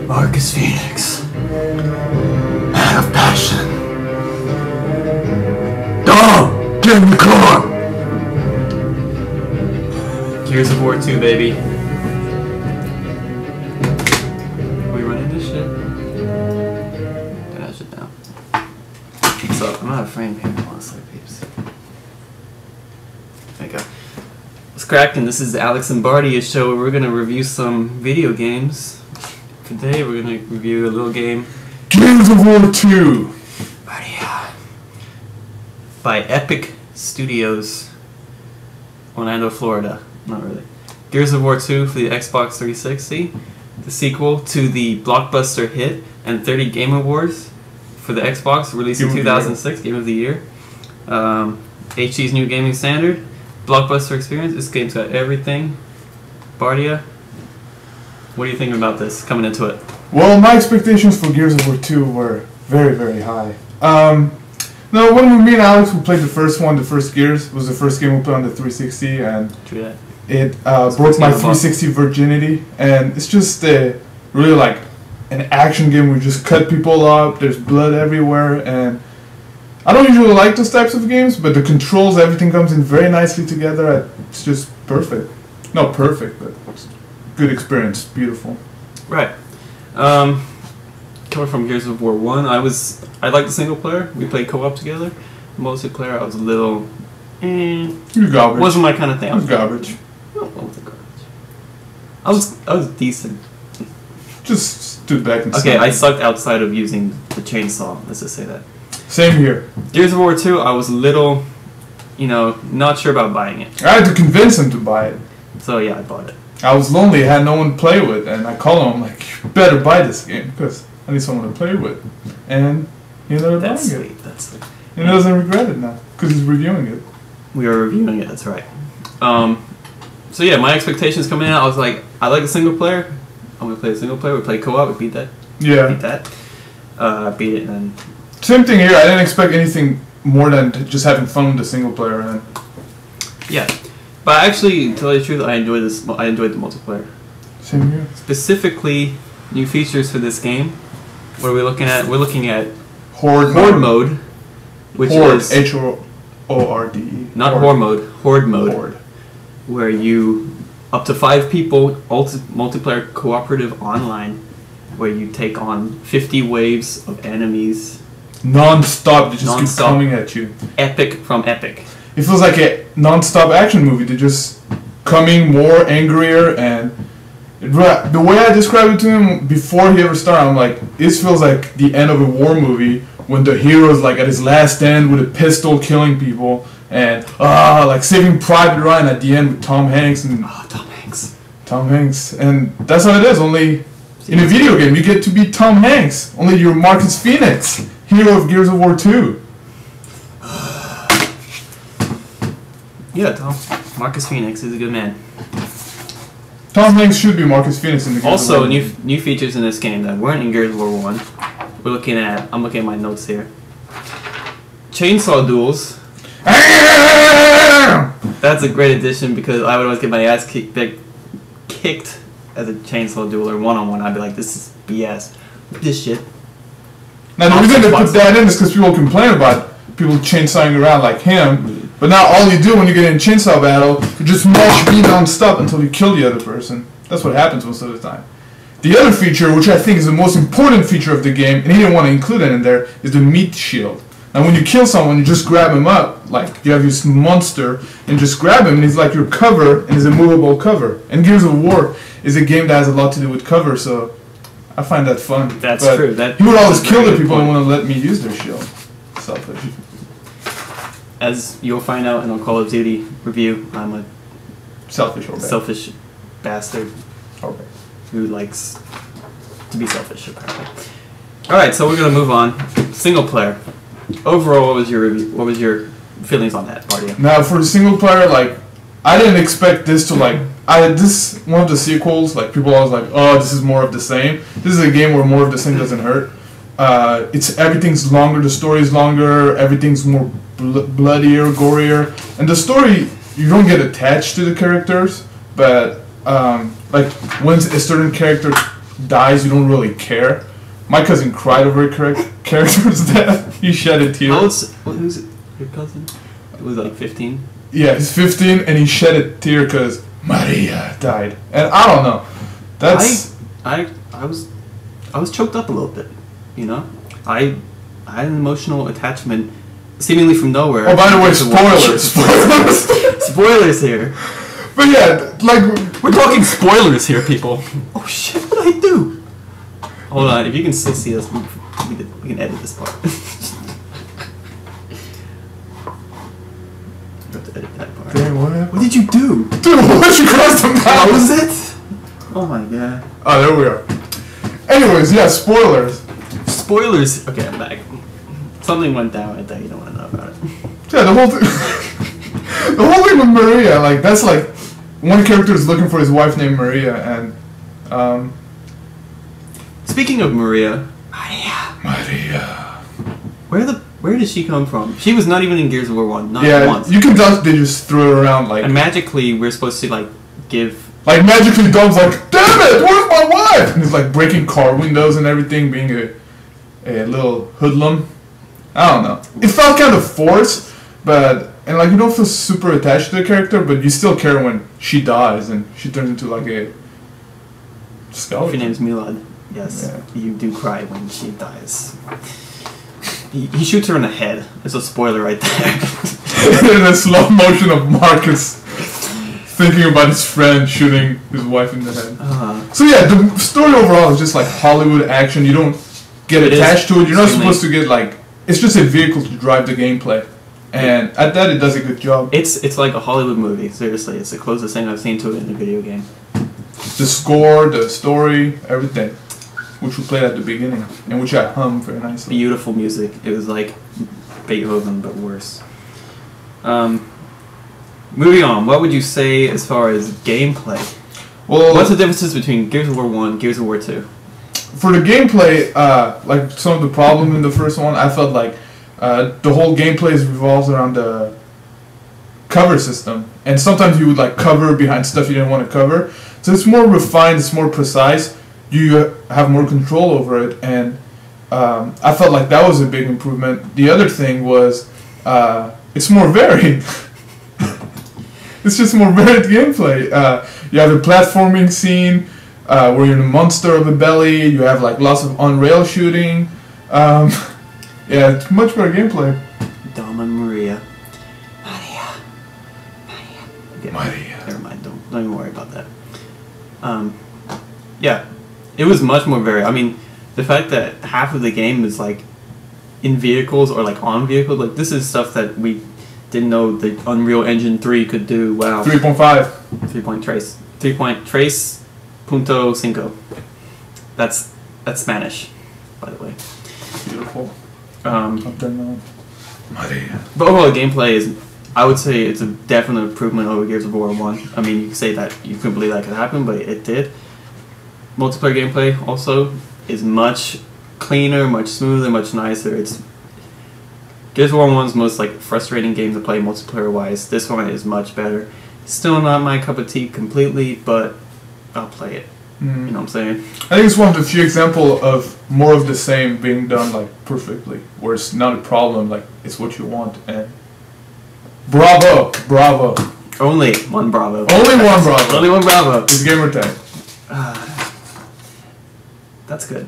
Marcus Phoenix. Man of passion. Dom! Get in the car! Gears of War 2, baby. Are we running this shit? Turn that shit down. So, I'm out of frame here, honestly, peeps. There you go. What's cracking? This is Alex and Bardiya show where we're gonna review some video games. Today we're gonna review a little game, Gears of War 2! Bardiya, by Epic Studios, Orlando, Florida. Not really. Gears of War 2 for the Xbox 360, the sequel to the blockbuster hit and 30 Game Awards for the Xbox, released in 2006, Game of the Year. HG's new gaming standard, blockbuster experience. This game's got everything. Bardiya, what are you thinking about this, coming into it? Well, my expectations for Gears of War 2 were very, very high. No, when me and Alex we played the first one, the first Gears, it was the first game we played on the 360, and it broke my 360 virginity, and it's just really like an action game where you just cut people up, there's blood everywhere, and I don't usually like those types of games, but the controls, everything comes in very nicely together. It's just perfect. Not perfect, but good experience, beautiful. Right. Coming from Gears of War 1, I liked the single player. We played co-op together. Multiplayer, I was a little It was garbage. Wasn't my kind of thing. It was garbage. No, it wasn't garbage. I was decent. Just stood back and okay, I sucked outside of using the chainsaw, let's just say that. Same here. Gears of War 2, I was a little, not sure about buying it. I had to convince him to buy it. So yeah, I bought it. I was lonely, I had no one to play with, and I called him, I'm like, you better buy this game, because I need someone to play with. And he ended up buying it. That's sweet. And he doesn't regret it now, because he's reviewing it. We are reviewing it, that's right. So yeah, my expectations coming in, I was like, I like the single player. I'm going to play the single player. We played co-op, we beat that. Yeah. Beat that. Beat it, and same thing here, I didn't expect anything more than just having fun with the single player. And yeah. But actually, to tell you the truth, I enjoyed the multiplayer. Same here. Specifically, new features for this game. What are we looking at? We're looking at Horde mode, which is H-O-R-D-E. Not Horde mode. Horde mode. Where you up to 5 people, multiplayer cooperative online, where you take on 50 waves of enemies. Non-stop, they just keep coming at you. Epic from Epic. It feels like a non-stop action movie. They're just coming more angrier, and the way I described it to him before he ever started, I'm like, this feels like the end of a war movie when the hero's like at his last stand with a pistol killing people, and like Saving Private Ryan at the end with Tom Hanks and Tom Hanks, and that's how it is. Only in a video game you get to be Tom Hanks. Only you're Marcus Phoenix, hero of Gears of War 2. Yeah, Marcus Phoenix is a good man. Tom Hanks should be Marcus Phoenix in the Gears Also, of War. new features in this game that weren't in Gears of War 1. I'm looking at my notes here. Chainsaw duels. That's a great addition because I would always get my ass kicked as a chainsaw duel or one-on-one. I'd be like, this is BS. This shit. Now the reason they put that in is because people complain about people chainsawing around like him. But now all you do when you get in a chainsaw battle, you just mash B non-stop until you kill the other person. That's what happens most of the time. The other feature, which I think is the most important feature of the game, and he didn't want to include it in there, is the meat shield. And when you kill someone, you just grab him up, like you have this monster, and just grab him, and he's like your cover, and he's a movable cover. And Gears of War is a game that has a lot to do with cover, so I find that fun. That's true. He would always kill the people who want to let me use their shield. Selfish. As you'll find out in a Call of Duty review, I'm a selfish bastard who likes to be selfish, apparently. Alright, so we're going to move on. Single player. Overall, what was your feelings on that, Bardiya? Now, for the single player, like, I didn't expect this to, like, this one of the sequels, like, people always like, oh, this is more of the same. This is a game where more of the same doesn't hurt. Everything's longer, the story's longer, everything's more bloodier, gorier, and the story, you don't get attached to the characters, but like when a certain character dies, you don't really care. My cousin cried over a character's death. He shed a tear. Who's it? Your cousin? It was like 15. Yeah, he's 15 and he shed a tear because Maria died. And I don't know. That's I was choked up a little bit. You know, I had an emotional attachment, seemingly from nowhere. Oh, by the way, spoilers. Spoilers here. But yeah, like we're talking spoilers here, people. Oh shit! What did I do? Hold on, if you can still see us, we can edit this part. You have to edit that part. Damn, what happened? What did you do? Dude, what you crossed the How was it? Oh my god. Oh, there we are. Anyways, yeah, spoilers. Spoilers. Okay, I'm back. Something went down. I thought you don't want to know about it. Yeah, the whole thing. The whole thing with Maria, like that's like one character is looking for his wife named Maria, and speaking of Maria, where did she come from? She was not even in Gears of War 1, not once. You can tell they just threw her around like. And magically, we're supposed to like give. Like magically, Dom's like, damn it, where's my wife? And he's like breaking car windows and everything, being a little hoodlum. I don't know. It felt kind of forced, but and like you don't feel super attached to the character, but you still care when she dies and she turns into like a skeleton. Her name's Milad. Yes, yeah. You do cry when she dies. He shoots her in the head. There's a spoiler right there. In a slow motion of Marcus thinking about his friend shooting his wife in the head. So yeah, the story overall is just like Hollywood action. You don't get attached to it. You're not supposed to get like. It's just a vehicle to drive the gameplay, and at that it does a good job. It's like a Hollywood movie. Seriously, it's the closest thing I've seen to it in a video game. The score, the story, everything, which we played at the beginning, and which I hummed very nicely. Beautiful music. It was like Beethoven, but worse. Moving on, what would you say as far as gameplay? Well, what's the differences between Gears of War 1 and Gears of War 2? For the gameplay, like some of the problem in the first one, I felt like the whole gameplay revolves around the cover system, and sometimes you would like cover behind stuff you didn't want to cover. So it's more refined, it's more precise. You have more control over it, and I felt like that was a big improvement. The other thing was it's more varied. It's just more varied gameplay. You have a platforming scene where you're in a monster of a belly. You have like lots of on-rail shooting. Yeah, it's much better gameplay. Dom and Maria. Maria. Never mind. Don't even worry about that. Yeah, it was much more varied. I mean, the fact that half of the game is like in vehicles or like on vehicles, like this is stuff that we didn't know the Unreal Engine 3 could do. Wow. 3.5. 3-point trace. 3-point trace. Punto cinco. That's Spanish, by the way. Beautiful. Maria. But overall, gameplay is, I would say, it's a definite improvement over Gears of War 1. I mean, you can say that you couldn't believe that could happen, but it did. Multiplayer gameplay also is much cleaner, much smoother, much nicer. It's Gears of War 1's most like frustrating game to play multiplayer wise. This one is much better. Still not my cup of tea completely, but I'll play it. You know what I'm saying? I think it's one of the few examples of more of the same being done like perfectly, where it's not a problem, like it's what you want. And bravo. Only one bravo. Only one bravo. Only one bravo. It's gamer tag. That's good.